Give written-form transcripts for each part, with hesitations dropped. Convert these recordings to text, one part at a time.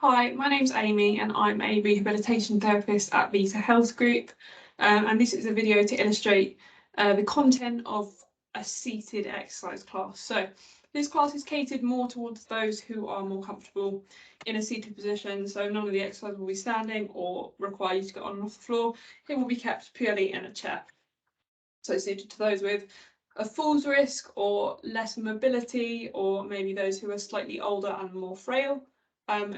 Hi, my name's Amy and I'm a rehabilitation therapist at Vita Heath Group, and this is a video to illustrate the content of a seated exercise class. So this class is catered more towards those who are more comfortable in a seated position, so none of the exercise will be standing or require you to get on and off the floor. It will be kept purely in a chair. So suited to those with a falls risk or less mobility, or maybe those who are slightly older and more frail.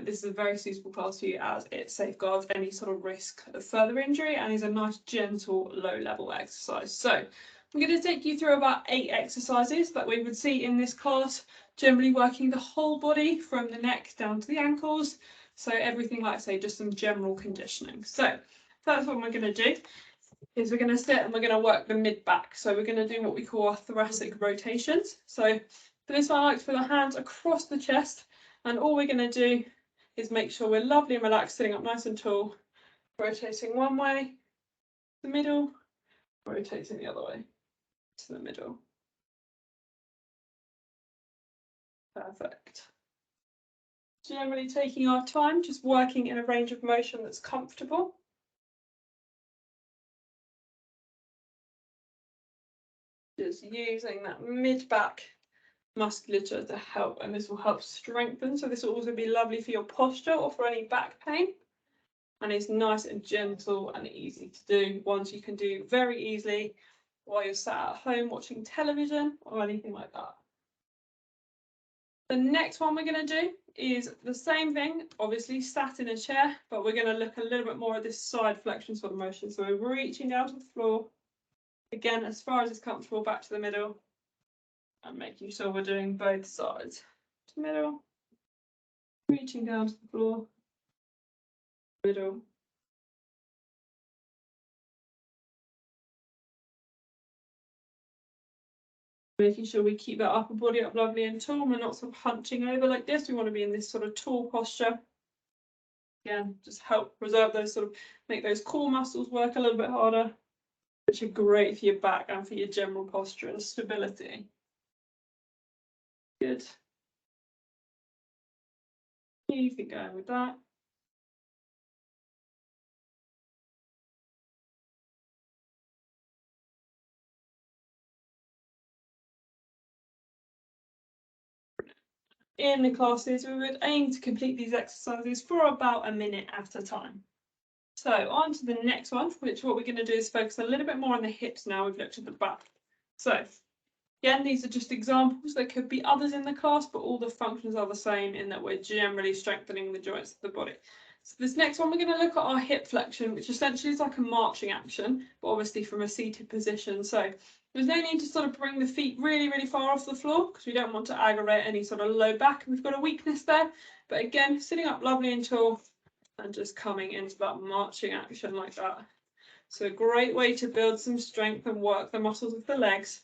This is a very suitable class for you as it safeguards any sort of risk of further injury and is a nice, gentle, low-level exercise. So I'm going to take you through about 8 exercises that we would see in this class, generally working the whole body from the neck down to the ankles. So everything, like I say, just some general conditioning. So that's what we're going to do. Is we're going to sit and we're going to work the mid-back. So we're going to do what we call our thoracic rotations. So for this one, I like to put our hands across the chest, and all we're going to do is make sure we're lovely and relaxed, sitting up nice and tall, rotating one way, the middle, rotating the other way, to the middle. Perfect. Generally taking our time, just working in a range of motion that's comfortable. Just using that mid-back musculature to help, and this will help strengthen. So this will also be lovely for your posture or for any back pain, and it's nice and gentle and easy to do. Ones you can do very easily while you're sat at home watching television or anything like that. The next one we're going to do is the same thing, obviously sat in a chair, but we're going to look a little bit more at this side flexion sort of motion. So we're reaching down to the floor, again as far as it's comfortable, back to the middle, and making sure we're doing both sides. To the middle, reaching down to the floor, middle. Making sure we keep that upper body up lovely and tall. We're not sort of hunching over like this. We want to be in this sort of tall posture. Again, just help preserve those sort of, make those core muscles work a little bit harder, which are great for your back and for your general posture and stability. Good. Keep going with that. In the classes, we would aim to complete these exercises for about a minute at a time. So on to the next one, which what we're going to do is focus a little bit more on the hips now. We've looked at the back. So again, these are just examples. There could be others in the class, but all the functions are the same in that we're generally strengthening the joints of the body. So this next one, we're going to look at our hip flexion, which essentially is like a marching action, but obviously from a seated position. So there's no need to sort of bring the feet really, really far off the floor because we don't want to aggravate any sort of low back. We've got a weakness there. But again, sitting up lovely and tall and just coming into that marching action like that. So a great way to build some strength and work the muscles of the legs,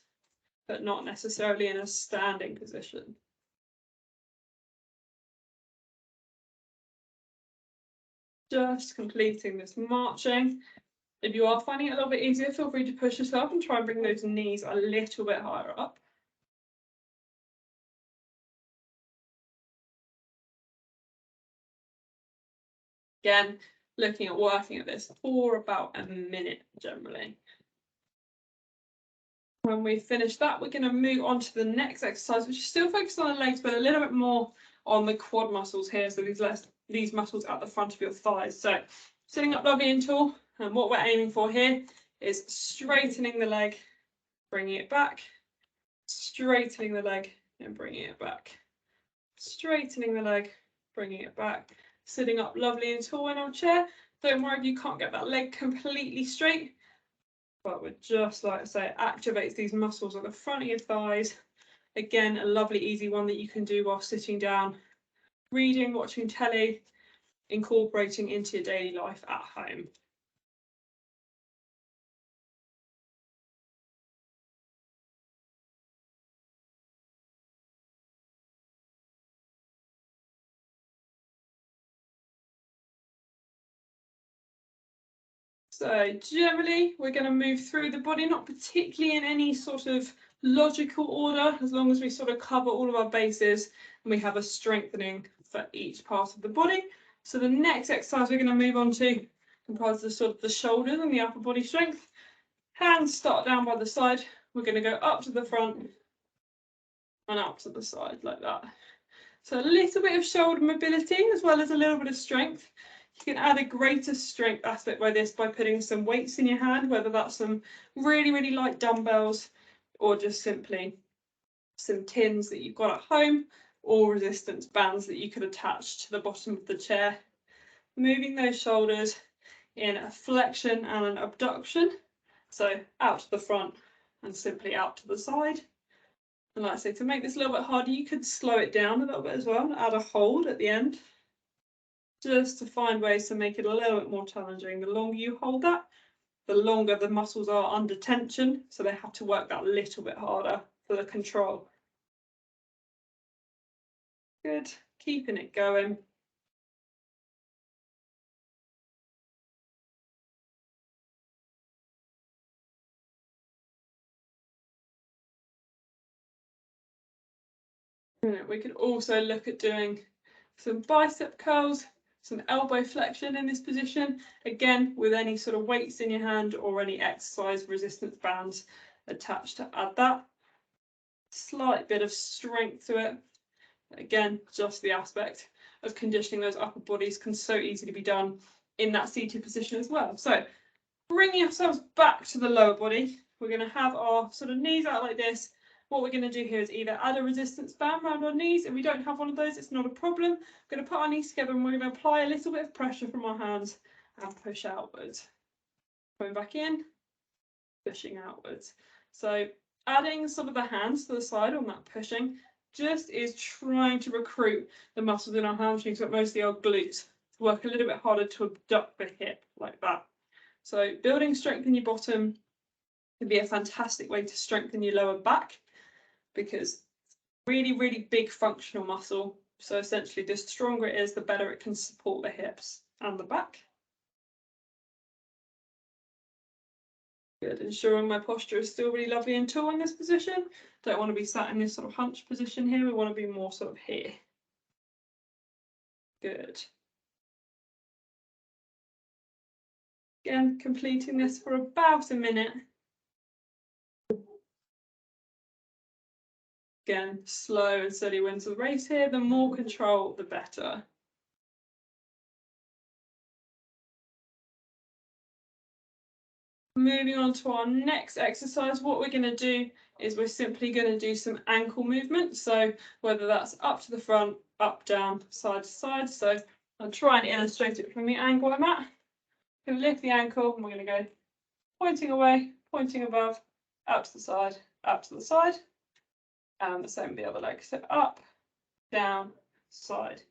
but not necessarily in a standing position. Just completing this marching. If you are finding it a little bit easier, feel free to push yourself and try and bring those knees a little bit higher up. Again, looking at working at this for about a minute generally. When we finish that, we're going to move on to the next exercise, which is still focused on the legs, but a little bit more on the quad muscles here. So these muscles at the front of your thighs. So sitting up lovely and tall, and what we're aiming for here is straightening the leg, bringing it back, straightening the leg and bringing it back, straightening the leg, bringing it back, sitting up lovely and tall in our chair. Don't worry if you can't get that leg completely straight, but we're just, like I say, activates these muscles at the front of your thighs. Again, a lovely easy one that you can do while sitting down, reading, watching telly, incorporating into your daily life at home. So generally, we're going to move through the body, not particularly in any sort of logical order, as long as we sort of cover all of our bases and we have a strengthening for each part of the body. So the next exercise we're going to move on to comprises of sort of the shoulders and the upper body strength. Hands start down by the side. We're going to go up to the front and up to the side like that. So a little bit of shoulder mobility as well as a little bit of strength. You can add a greater strength aspect by this by putting some weights in your hand, whether that's some really, really light dumbbells or just simply some tins that you've got at home or resistance bands that you could attach to the bottom of the chair. Moving those shoulders in a flexion and an abduction. So out to the front and simply out to the side. And like I say, to make this a little bit harder, you could slow it down a little bit as well and add a hold at the end, just to find ways to make it a little bit more challenging. The longer you hold that, the longer the muscles are under tension, so they have to work that little bit harder for the control. Good, keeping it going. We could also look at doing some bicep curls, some elbow flexion in this position, again with any sort of weights in your hand or any exercise resistance bands attached to add that. Slight bit of strength to it. Again, just the aspect of conditioning those upper bodies can so easily be done in that seated position as well. So bringing ourselves back to the lower body, we're going to have our sort of knees out like this. What we're going to do here is either add a resistance band around our knees. If we don't have one of those, it's not a problem. We're going to put our knees together and we're going to apply a little bit of pressure from our hands and push outwards. Going back in, pushing outwards. So adding sort of the hands to the side on that pushing just is trying to recruit the muscles in our hamstrings, but mostly our glutes, to work a little bit harder to abduct the hip like that. So building strength in your bottom can be a fantastic way to strengthen your lower back, because really, really big functional muscle. So essentially, the stronger it is, the better it can support the hips and the back. Good, ensuring my posture is still really lovely and tall in this position. Don't want to be sat in this sort of hunch position here. We want to be more sort of here. Good. Again, completing this for about a minute. Again, slow and steady wins the race here. The more control, the better. Moving on to our next exercise, what we're going to do is we're simply going to do some ankle movement. So whether that's up to the front, up, down, side to side. So I'll try and illustrate it from the angle I'm at. We're going to lift the ankle and we're going to go pointing away, pointing above, out to the side, out to the side. And the same with the other leg. So up, down, side,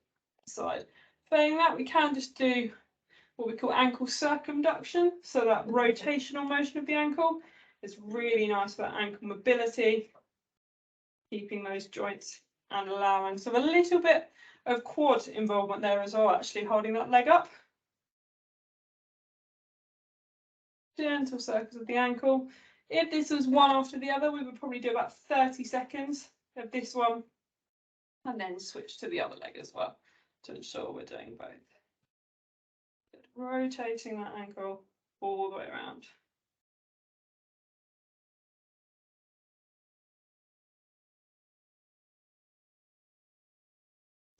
side. Failing that, we can just do what we call ankle circumduction. So that rotational motion of the ankle is really nice for that ankle mobility, keeping those joints and allowing. So a little bit of quad involvement there as well, actually holding that leg up. Gentle circles of the ankle. If this was one after the other, we would probably do about 30 seconds of this one and then switch to the other leg as well to ensure we're doing both. Good. Rotating that ankle all the way around.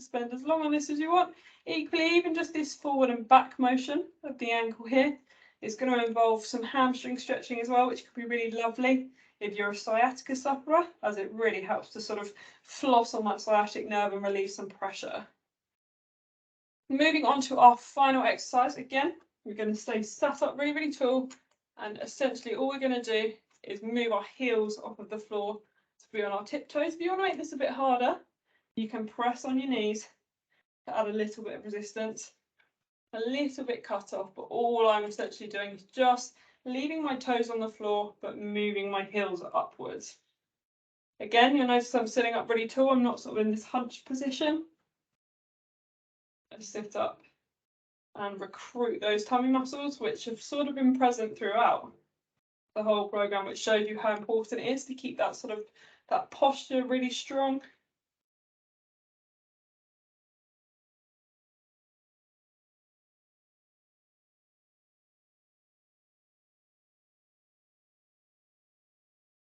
Spend as long on this as you want. Equally, even just this forward and back motion of the ankle here is going to involve some hamstring stretching as well, which could be really lovely if you're a sciatica sufferer, as it really helps to sort of floss on that sciatic nerve and relieve some pressure. Moving on to our final exercise, again, we're going to stay sat up really, really tall, and essentially all we're going to do is move our heels off of the floor to be on our tiptoes. If you want to make this a bit harder, you can press on your knees to add a little bit of resistance, a little bit cut off, but all I'm essentially doing is just leaving my toes on the floor, but moving my heels upwards. Again, you'll notice I'm sitting up really tall. I'm not sort of in this hunched position. I sit up and recruit those tummy muscles, which have sort of been present throughout the whole program, which showed you how important it is to keep that sort of that posture really strong.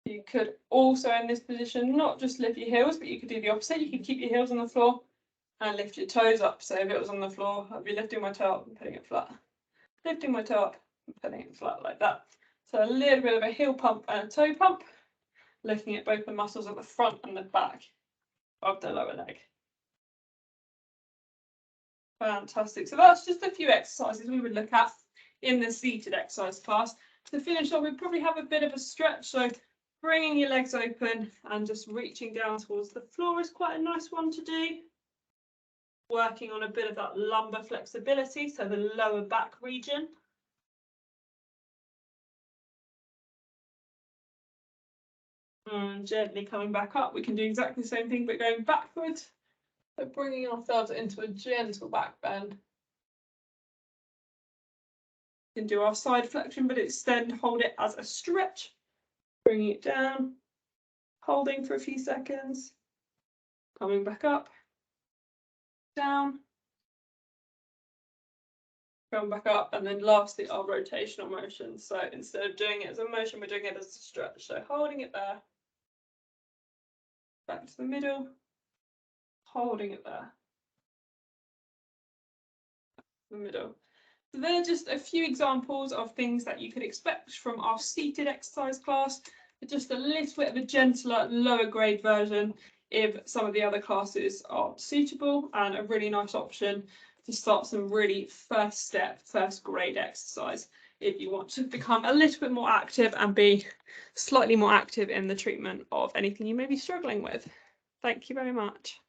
You could also, in this position, not just lift your heels, but you could do the opposite. You could keep your heels on the floor and lift your toes up. So if it was on the floor, I'd be lifting my toe up and putting it flat. Lifting my toe up and putting it flat like that. So a little bit of a heel pump and a toe pump, looking at both the muscles at the front and the back of the lower leg. Fantastic. So that's just a few exercises we would look at in the seated exercise class. To finish off, we'd probably have a bit of a stretch. So bringing your legs open and just reaching down towards the floor is quite a nice one to do. Working on a bit of that lumbar flexibility, so the lower back region. And gently coming back up. We can do exactly the same thing, but going backwards. So bringing ourselves into a gentle back bend. We can do our side flexion, but extend, hold it as a stretch. Bringing it down, holding for a few seconds, coming back up, down, going back up, and then lastly our rotational motion. So instead of doing it as a motion, we're doing it as a stretch. So holding it there, back to the middle, holding it there, the middle. So they're just a few examples of things that you could expect from our seated exercise class, but just a little bit of a gentler, lower grade version if some of the other classes aren't suitable, and a really nice option to start some really first grade exercise if you want to become a little bit more active and be slightly more active in the treatment of anything you may be struggling with. Thank you very much.